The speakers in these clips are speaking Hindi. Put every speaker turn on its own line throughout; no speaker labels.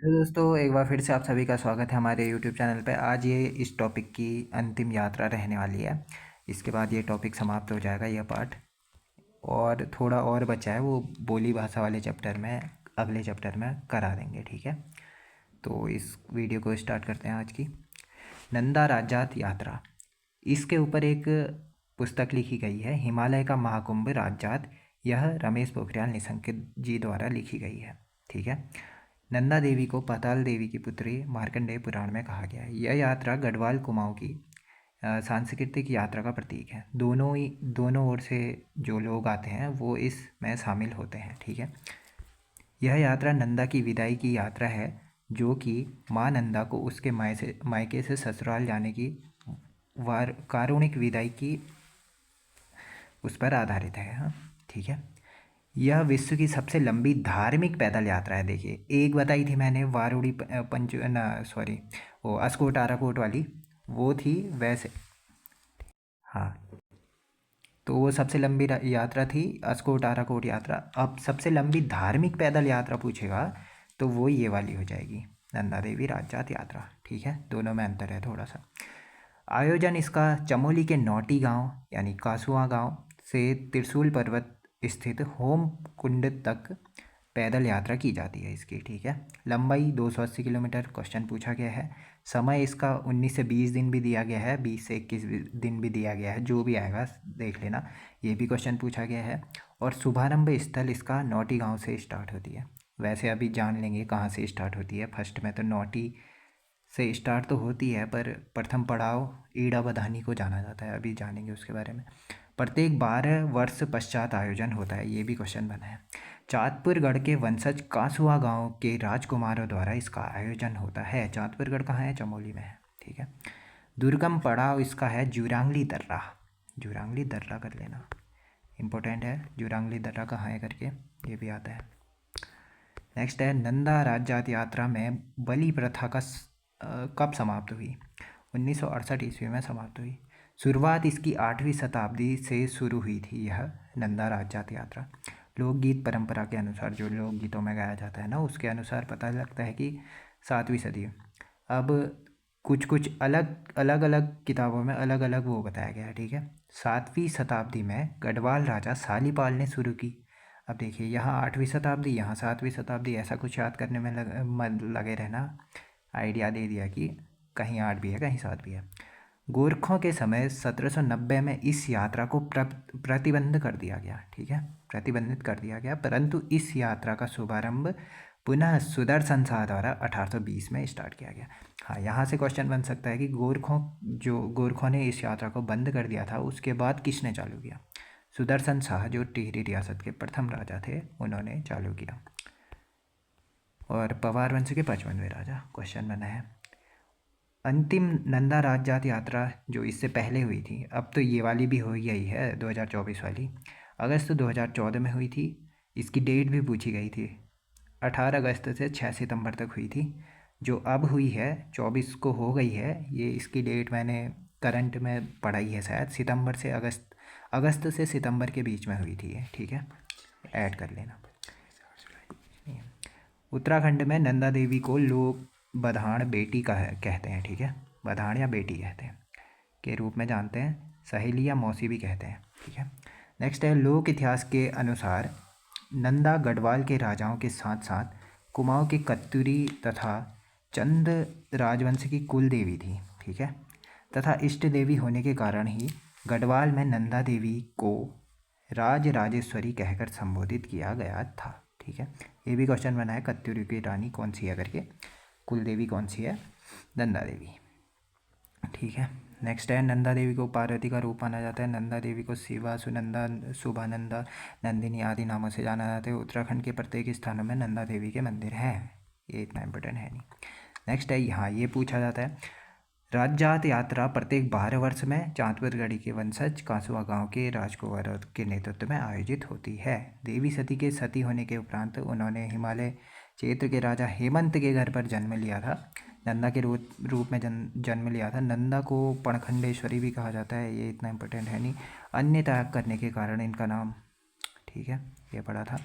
तो दोस्तों एक बार फिर से आप सभी का स्वागत है हमारे YouTube चैनल पे। आज ये इस टॉपिक की अंतिम यात्रा रहने वाली है। इसके बाद ये टॉपिक समाप्त हो जाएगा, यह पार्ट। और थोड़ा और बचा है, वो बोली भाषा वाले चैप्टर में अगले चैप्टर में करा देंगे, ठीक है। तो इस वीडियो को स्टार्ट करते हैं आज की। नंदा राजजात यात्रा, इसके ऊपर एक पुस्तक लिखी गई है, हिमालय का महाकुंभ राजजात। यह रमेश पोखरियाल निशंक जी द्वारा लिखी गई है, ठीक है। नंदा देवी को पाताल देवी की पुत्री मार्कंडेय पुराण में कहा गया है। यह यात्रा गढ़वाल कुमाऊं की सांस्कृतिक यात्रा का प्रतीक है। दोनों ओर से जो लोग आते हैं वो इसमें शामिल होते हैं, ठीक है। यह यात्रा नंदा की विदाई की यात्रा है, जो कि माँ नंदा को उसके मायके से ससुराल जाने की वार कारुणिक विदाई की उस पर आधारित है, हाँ, ठीक है। यह विश्व की सबसे लंबी धार्मिक पैदल यात्रा है। देखिए, एक बताई थी मैंने वारुड़ी पंच ना सॉरी, वो अस्कोट आराकोट वाली, वो थी वैसे। हाँ, तो वो सबसे लंबी यात्रा थी अस्कोट आराकोट यात्रा। अब सबसे लंबी धार्मिक पैदल यात्रा पूछेगा तो वो ये वाली हो जाएगी, नंदा देवी राजजात यात्रा, ठीक है। दोनों में अंतर है थोड़ा सा। आयोजन इसका चमोली के नौटी गांव यानी कासुआ गांव से त्रिशूल पर्वत स्थित होम कुंड तक पैदल यात्रा की जाती है इसकी, ठीक है। लंबाई 280 किलोमीटर क्वेश्चन पूछा गया है। समय इसका 19 से 20 दिन भी दिया गया है, 20 से 21 दिन भी दिया गया है, जो भी आएगा देख लेना, ये भी क्वेश्चन पूछा गया है। और शुभारंभ स्थल इसका नौटी गांव से स्टार्ट होती है। वैसे अभी जान लेंगे कहाँ से स्टार्ट होती है। फर्स्ट में तो नौटी से स्टार्ट तो होती है, पर प्रथम पड़ाव ईड़ा बधानी को जाना जाता है, अभी जानेंगे उसके बारे में। प्रत्येक 12 वर्ष पश्चात आयोजन होता है, ये भी क्वेश्चन बना है। चाँदपुरगढ़ के वंशज कासुआ गांव के राजकुमारों द्वारा इसका आयोजन होता है। चाँदपुरगढ़ कहाँ है? चमोली में है, ठीक है। दुर्गम पड़ाव इसका है जुरांगली दर्रा। जुरांगली दर्रा कर लेना, इम्पोर्टेंट है। जुरांगली दर्रा कहाँ है करके ये भी आता है। नेक्स्ट है, नंदा राजजात यात्रा में बलि प्रथा का कब समाप्त हुई? 1968 ईस्वी में समाप्त हुई। शुरुआत इसकी 8वीं शताब्दी से शुरू हुई थी यह नंदा राजजात यात्रा। लोकगीत परंपरा के अनुसार, जो लोकगीतों में गाया जाता है ना, उसके अनुसार पता लगता है कि 7वीं सदी। अब कुछ कुछ अलग अलग किताबों में अलग अलग वो बताया गया है, ठीक है। 7वीं शताब्दी में गढ़वाल राजा सालीपाल ने शुरू की। अब देखिए, यहाँ 8वीं शताब्दी, यहाँ 7वीं शताब्दी, ऐसा कुछ याद करने में लगे रहना। आइडिया दे दिया कि कहीं 8 भी है कहीं 7 भी है। गोरखों के समय 1790 में इस यात्रा को प्रतिबंध कर दिया गया, ठीक है, प्रतिबंधित कर दिया गया। परंतु इस यात्रा का शुभारंभ पुनः सुदर्शन शाह द्वारा 1820 में स्टार्ट किया गया। हाँ, यहाँ से क्वेश्चन बन सकता है कि गोरखों ने इस यात्रा को बंद कर दिया था, उसके बाद किसने चालू किया? सुदर्शन शाह, जो टिहरी रियासत के प्रथम राजा थे, उन्होंने चालू किया। और पवार वंश के 55वें राजा क्वेश्चन बना है। अंतिम नंदा राजजात यात्रा जो इससे पहले हुई थी, अब तो ये वाली भी हो गई है 2024 वाली, अगस्त 2014 में हुई थी। इसकी डेट भी पूछी गई थी, 18 अगस्त से 6 सितंबर तक हुई थी। जो अब हुई है 24 को हो गई है, ये इसकी डेट मैंने करंट में पढ़ाई है शायद, सितंबर से अगस्त से सितंबर के बीच में हुई थी ये, ठीक है, ऐड कर लेना। उत्तराखंड में नंदा देवी को लोग बधाण बेटी का है कहते हैं, ठीक है, बधाण या बेटी कहते हैं के रूप में जानते हैं, सहेली या मौसी भी कहते हैं, ठीक है। नेक्स्ट है, लोक इतिहास के अनुसार नंदा गढ़वाल के राजाओं के साथ साथ कुमाऊं के कत्यूरी तथा चंद राजवंश की कुल देवी थी, ठीक है, तथा इष्ट देवी होने के कारण ही गढ़वाल में नंदा देवी को राज राजेश्वरी कहकर संबोधित किया गया था, ठीक है। ये भी क्वेश्चन बना है, कत्यूरी की रानी कौन सी है करके, कुल देवी कौन सी है? नंदा देवी, ठीक है। नेक्स्ट है, नंदा देवी को पार्वती का रूप माना जाता है। नंदा देवी को शिवा, सुनंदा, शुभानंदा, नंदिनी आदि नामों से जाना जाता है। उत्तराखंड के प्रत्येक स्थानों में नंदा देवी के मंदिर हैं, ये इतना इम्पोर्टेंट है नहीं। नेक्स्ट है, यहाँ ये पूछा जाता है, राजजात यात्रा प्रत्येक 12 वर्ष में चाँदपुरगढ़ी के वंशज कासुआ गांव के राजकुमारों के नेतृत्व में आयोजित होती है। देवी सती के सती होने के उपरांत उन्होंने हिमालय क्षेत्र के राजा हेमंत के घर पर जन्म लिया था। नंदा के रूप में जन्म लिया था। नंदा को पणखंडेश्वरी भी कहा जाता है, ये इतना इम्पोर्टेंट है नहीं। अन्य त्याग करने के कारण इनका नाम, ठीक है, ये पढ़ा था।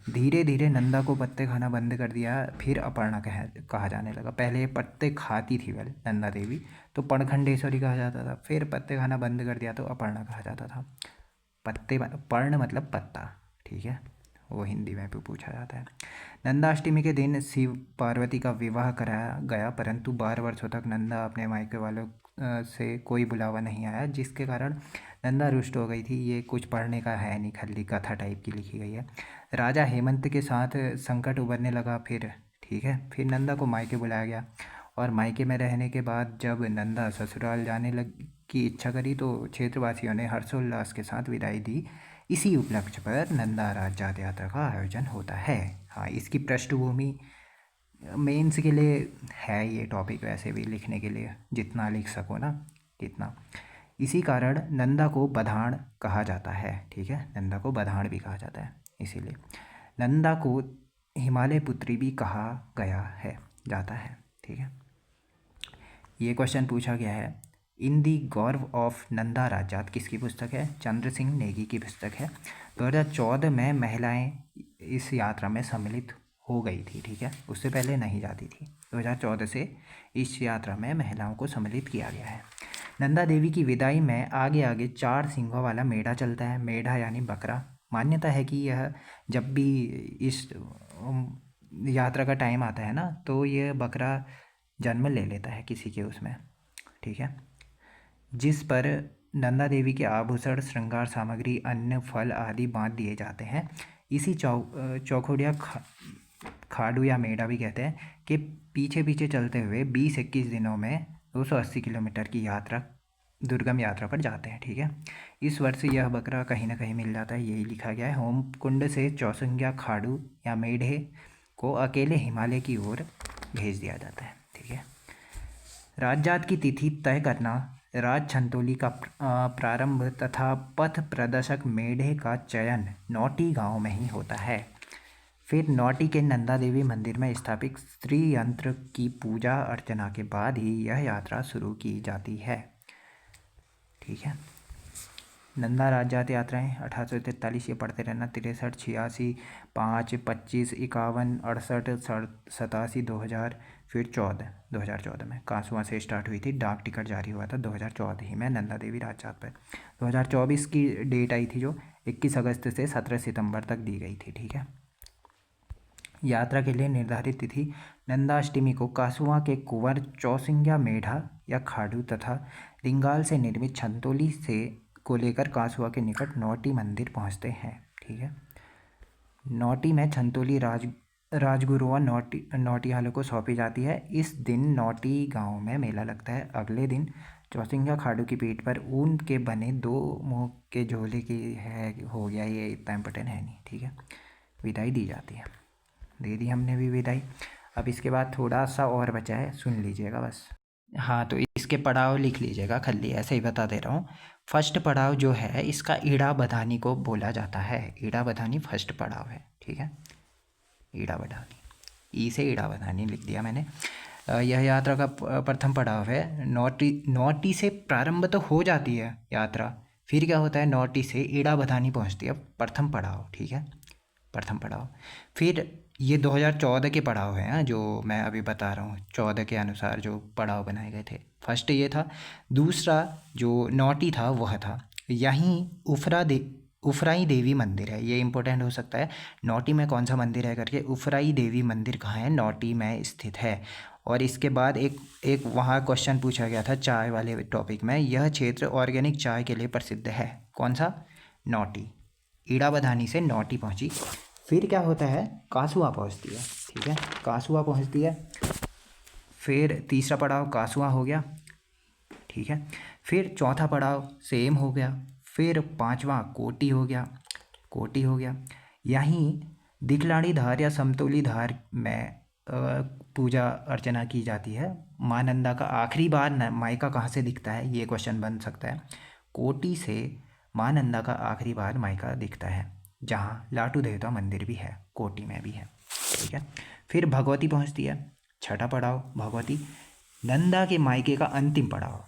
धीरे धीरे नंदा को पत्ते खाना बंद कर दिया, फिर अपर्णा कहा जाने लगा। पहले ये पत्ते खाती थी वेल नंदा देवी, तो पणखंडेश्वरी कहा जाता था। फिर पत्ते खाना बंद कर दिया तो अपर्णा कहा जाता था। पत्ते पर्ण मतलब पत्ता, ठीक है, वो हिंदी में भी पूछा जाता है। नंदाष्टमी के दिन शिव पार्वती का विवाह कराया गया, परंतु 12 वर्षों तक नंदा अपने मायके वालों से कोई बुलावा नहीं आया, जिसके कारण नंदा रुष्ट हो गई थी। ये कुछ पढ़ने का है नहीं, खाली कथा टाइप की लिखी गई है। राजा हेमंत के साथ संकट उभरने लगा फिर, ठीक है। फिर नंदा को मायके बुलाया गया, और मायके में रहने के बाद जब नंदा ससुराल जाने की इच्छा करी तो क्षेत्रवासियों ने हर्षोल्लास के साथ विदाई दी। इसी उपलक्ष्य पर नंदा राज यात्रा का आयोजन होता है। हाँ, इसकी पृष्ठभूमि मेंस के लिए है ये टॉपिक, वैसे भी लिखने के लिए जितना लिख सको ना कितना। इसी कारण नंदा को बधाण कहा जाता है, ठीक है, नंदा को बधाण भी कहा जाता है। इसीलिए नंदा को हिमालय पुत्री भी कहा गया है, जाता है, ठीक है। ये क्वेश्चन पूछा गया है, इन दी गौरव ऑफ नंदा राजात किसकी पुस्तक है? चंद्र सिंह नेगी की पुस्तक है। 2014 में महिलाएं इस यात्रा में सम्मिलित हो गई थी, ठीक है, उससे पहले नहीं जाती थी। 2014 से इस यात्रा में महिलाओं को सम्मिलित किया गया है। नंदा देवी की विदाई में आगे आगे 4 सिंगों वाला मेढ़ा चलता है। मेढ़ा यानी बकरा। मान्यता है कि यह जब भी इस यात्रा का टाइम आता है ना, तो यह बकरा जन्म ले लेता है किसी के उसमें, ठीक है, जिस पर नंदा देवी के आभूषण, श्रृंगार सामग्री, अन्न, फल आदि बांध दिए जाते हैं। इसी चौखोड़िया खाड़ू या मेढ़ा भी कहते हैं कि पीछे पीछे चलते हुए 20-21 दिनों में 280 किलोमीटर की यात्रा, दुर्गम यात्रा पर जाते हैं, ठीक है। इस वर्ष यह बकरा कहीं ना कहीं मिल जाता है, यही लिखा गया है। होमकुंड से चौसंगिया खाड़ू या मेढ़े को अकेले हिमालय की ओर भेज दिया जाता है, ठीक है। राजजात की तिथि तय करना, राज छंतोली का प्रारंभ तथा पथ प्रदर्शक मेढ़े का चयन नौटी गांव में ही होता है। फिर नौटी के नंदा देवी मंदिर में स्थापित स्त्री यंत्र की पूजा अर्चना के बाद ही यह यात्रा शुरू की जाती है, ठीक है। नंदा राजजात यात्राएं 1843, ये पढ़ते रहना, 63, 86, 5, 25, 51, 68, 87, 2000, फिर 2014 में कांसुआ से स्टार्ट हुई थी। डाक टिकट जारी हुआ था 2014 ही में नंदा देवी राजजात पर। 2024 की डेट आई थी जो 21 अगस्त से 17 सितंबर तक दी गई थी, ठीक है। यात्रा के लिए निर्धारित तिथि नंदाष्टमी को कासुआ के कुंवर चौसिंग्या मेढ़ा या खाड़ू तथा रिंगाल से निर्मित छंतोली से को लेकर कासुआ के निकट नौटी मंदिर पहुंचते हैं, ठीक है। नौटी में छंतोली राजगुरुओं नौटियालों को सौंपी जाती है। इस दिन नौटी गांव में मेला लगता है। अगले दिन चौसिंगा खाड़ू की पीठ पर ऊन के बने 2 मुँह के झोले की है, हो गया, ये इतना इम्पोर्टेंट है नहीं, ठीक है। विदाई दी जाती है, दे दी हमने भी विदाई। अब इसके बाद थोड़ा सा और बचा है, सुन लीजिएगा बस। हाँ, तो इसके पड़ाव लिख लीजिएगा, खाली ऐसे ही बता दे रहा हूँ। फर्स्ट पड़ाव जो है इसका ईड़ा बधानी को बोला जाता है। ईड़ा बधानी फर्स्ट पड़ाव है, ठीक है। ईड़ा बधानी, ई से ईड़ा बधानी लिख दिया मैंने। यह यात्रा का प्रथम पड़ाव है। नौटी से प्रारंभ तो हो जाती है यात्रा, फिर क्या होता है, नौटी से ईड़ा बधानी पहुँचती है, प्रथम पड़ाव, ठीक है, प्रथम पड़ाव। फिर ये 2014 के पड़ाव हैं जो मैं अभी बता रहा हूँ, 14 के अनुसार जो पड़ाव बनाए गए थे। फर्स्ट ये था। दूसरा जो नौटी था वह था यहीं उफराई देवी मंदिर है, ये इंपॉर्टेंट हो सकता है। नौटी में कौन सा मंदिर है करके, उफराई देवी मंदिर कहाँ है, नौटी में स्थित है। और इसके बाद एक वहाँ क्वेश्चन पूछा गया था चाय वाले टॉपिक में, यह क्षेत्र ऑर्गेनिक चाय के लिए प्रसिद्ध है, कौन सा, नौटी। ईड़ा बधानी से नौटी पहुँची। फिर क्या होता है, कासुआ पहुँचती है, ठीक है, कासुआ पहुँचती है। फिर तीसरा पड़ाव कासुआ हो गया, ठीक है। फिर चौथा पड़ाव सेम हो गया। फिर पांचवा कोटी हो गया, कोटी हो गया। यहीं दिखलाड़ी धार या समतोली धार में पूजा अर्चना की जाती है। माँ नंदा का आखिरी बार मायका कहाँ से दिखता है, ये क्वेश्चन बन सकता है। कोटी से माँ नंदा का आखिरी बार मायका दिखता है, जहाँ लाटू देवता मंदिर भी है, कोटी में भी है, ठीक है। फिर भगवती पहुँचती है, छठा पड़ाव भगवती। नंदा के मायके का अंतिम पड़ाव,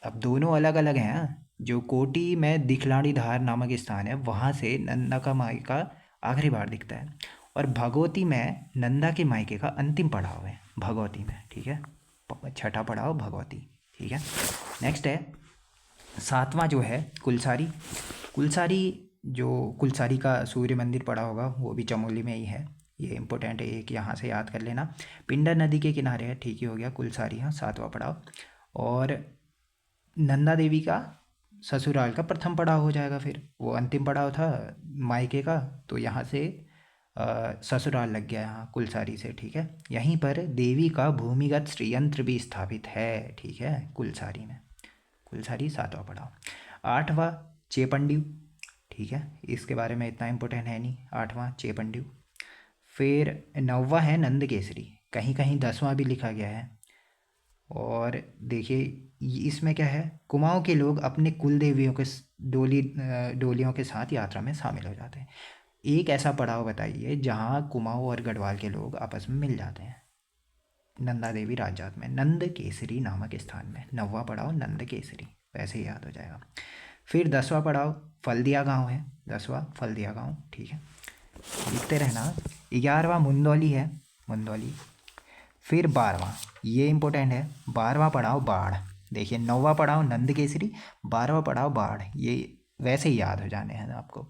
अब दोनों अलग अलग हैं। जो कोटी में दिखलाड़ी धार नामक स्थान है, वहाँ से नंदा का मायका आखिरी बार दिखता है। और भगवती में नंदा के मायके का अंतिम पड़ाव है भगवती में, ठीक है, छठा पड़ाव भगवती, ठीक है। नेक्स्ट है सातवां जो है कुलसारी। कुलसारी जो कुलसारी का सूर्य मंदिर पड़ा होगा वो भी चमोली में ही है, ये इंपॉर्टेंट है, एक यहाँ से याद कर लेना। पिंडर नदी के किनारे है, ठीक ही हो गया कुलसारी, हाँ सातवां पड़ाव। और नंदा देवी का ससुराल का प्रथम पड़ाव हो जाएगा, फिर वो अंतिम पड़ाव था मायके का, तो यहाँ से ससुराल लग गया यहाँ कुलसारी से, ठीक है। यहीं पर देवी का भूमिगत श्रीयंत्र भी स्थापित है, ठीक है, कुलसारी में। कुलसारी सातवां पड़ाव। आठवां चेपंड्यू, ठीक है, इसके बारे में इतना इम्पोर्टेंट है नहीं, आठवां चेपंड्यू। फिर नौवां है नंद केसरी, कहीं कहीं 10वां भी लिखा गया है। और देखिए इसमें क्या है, कुमाऊं के लोग अपने कुल देवियों के डोलियों के साथ यात्रा में शामिल हो जाते हैं। एक ऐसा पड़ाव बताइए जहाँ कुमाऊं और गढ़वाल के लोग आपस में मिल जाते हैं। नंदा देवी राजजात में नंद केसरी नामक स्थान में, 9वां पड़ाव नंद केसरी, वैसे ही याद हो जाएगा। फिर 10वां पड़ाव फलदिया गांव है, 10वां फलदिया गांव, ठीक है, लिखते रहना। 11वां मुंदौली है, मुंदौली। फिर 12वां, ये इंपॉर्टेंट है, 12वां पड़ाव बाढ़। देखिए 9वां पड़ाव नंद केसरी, 12वां पड़ाव बाढ़, ये वैसे ही याद हो जाने हैं आपको।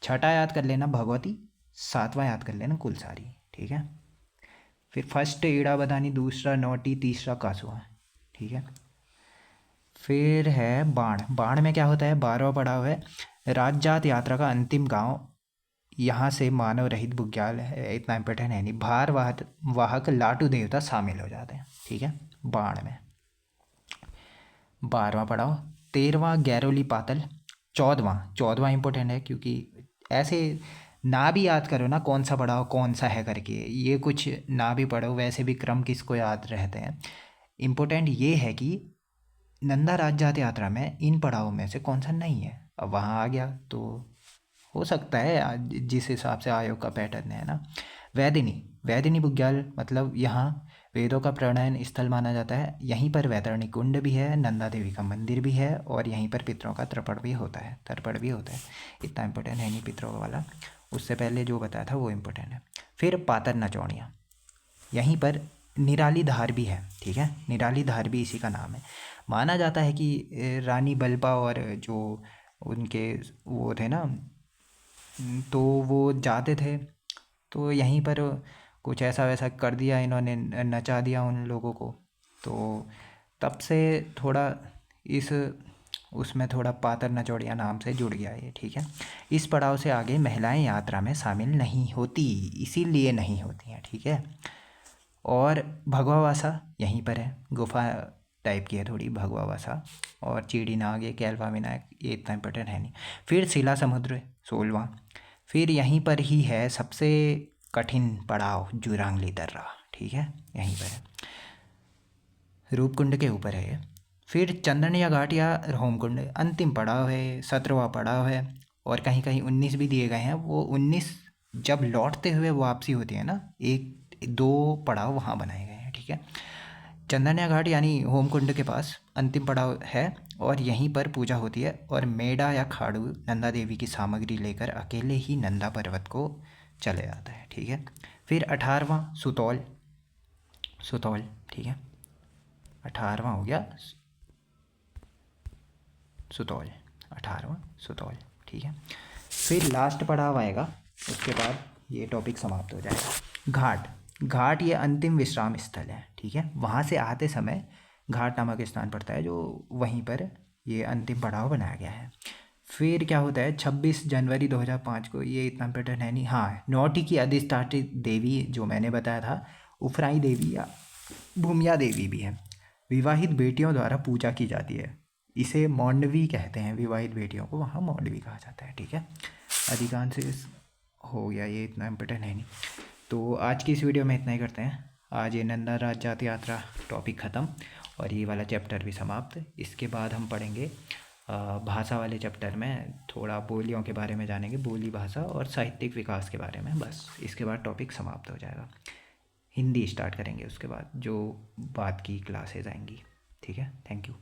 छठा याद कर लेना भगवती, 7वां याद कर लेना कुलसारी, ठीक है। फिर फर्स्ट ईड़ा बदानी, दूसरा नौटी, तीसरा कासुआ, ठीक है। फिर है बाण। बाण में क्या होता है, 12वां पड़ाव है राजजात यात्रा का अंतिम गांव, यहाँ से मानव रहित बुग्याल है, इतना इंपॉर्टेंट है नहीं, भार वाहक लाटू देवता शामिल हो जाते हैं, ठीक है, बाण में। 12वां पड़ाव। 13वां गैरोली पातल। 14वां इंपॉर्टेंट है, क्योंकि ऐसे ना भी याद करो ना कौन सा पड़ाव कौन सा है करके, ये कुछ ना भी पढ़ो वैसे भी क्रम किसको याद रहते हैं। इम्पोर्टेंट ये है कि नंदा राजजात यात्रा में इन पड़ावों में से कौन सा नहीं है। अब वहाँ आ गया तो हो सकता है जिस हिसाब से आयोग का पैटर्न है ना। वैदिनी, वैदिनी बुग्याल मतलब यहाँ वेदों का प्रणयन स्थल माना जाता है, यहीं पर वैतरणी कुंड भी है, नंदा देवी का मंदिर भी है, और यहीं पर पितरों का तर्पण भी होता है, तर्पण भी होता है। इतना इम्पोर्टेंट है नहीं पितरों वाला, उससे पहले जो बताया था वो इम्पोर्टेंट है। फिर पातर नचौड़ियाँ, यहीं पर निराली धार भी है, ठीक है, निराली धार भी इसी का नाम है। माना जाता है कि रानी बलबा और जो उनके वो थे ना, तो वो जाते थे, तो यहीं पर कुछ ऐसा वैसा कर दिया इन्होंने, नचा दिया उन लोगों को, तो तब से थोड़ा इस उसमें थोड़ा पातर नचौड़िया नाम से जुड़ गया ये, ठीक है। इस पड़ाव से आगे महिलाएं यात्रा में शामिल नहीं होती, इसीलिए नहीं होती हैं, ठीक है। और भगवावासा यहीं पर है, गुफा टाइप की है थोड़ी भगवावासा। और चिड़ी नाग, ये कैलवा विनायक, ये इतना इंपॉर्टेंट है नहीं। फिर शिला समुद्र 16वां। फिर यहीं पर ही है सबसे कठिन पड़ाव जुरांगली दर्रा, ठीक है, यहीं पर है, रूपकुंड के ऊपर है ये। फिर चंदनिया घाट या होमकुंड अंतिम पड़ाव है, 17वां पड़ाव है। और कहीं कहीं 19 भी दिए गए हैं, वो 19 जब लौटते हुए वापसी होती है ना, एक दो पड़ाव वहाँ बनाए गए हैं, ठीक है। चंदनिया घाट यानी होमकुंड के पास अंतिम पड़ाव है, और यहीं पर पूजा होती है। और मेढा या खाड़ू नंदा देवी की सामग्री लेकर अकेले ही नंदा पर्वत को चले जाता है, ठीक है। फिर 18वां सुतौल, सुतौल, ठीक है, 18वां हो गया सुतौल, 18वां सुतौल, ठीक है। फिर लास्ट पड़ाव आएगा, उसके बाद ये टॉपिक समाप्त हो जाएगा। घाट, घाट ये अंतिम विश्राम स्थल है, ठीक है, वहाँ से आते समय घाट नामक स्थान पड़ता है, जो वहीं पर ये अंतिम पड़ाव बनाया गया है। फिर क्या होता है 26 जनवरी 2005 को, ये इतना इम्पोर्टेंट है नहीं, हाँ, नौटी की अधिष्ठात्री देवी जो मैंने बताया था उफराई देवी या भूमिया देवी भी है, विवाहित बेटियों द्वारा पूजा की जाती है, इसे मौंडवी कहते हैं, विवाहित बेटियों को वहाँ मौंडवी कहा जाता है, ठीक है। अधिकांश हो गया, ये इतना इम्पोर्टेंट है नहीं। तो आज की इस वीडियो में इतना ही करते हैं, आज ये नंदा राजजात यात्रा टॉपिक ख़त्म और ये वाला चैप्टर भी समाप्त। इसके बाद हम पढ़ेंगे भाषा वाले चैप्टर में, थोड़ा बोलियों के बारे में जानेंगे, बोली भाषा और साहित्यिक विकास के बारे में, बस इसके बाद टॉपिक समाप्त हो जाएगा। हिंदी स्टार्ट करेंगे उसके बाद, जो बाद की क्लासेज आएंगी, ठीक है। Thank you.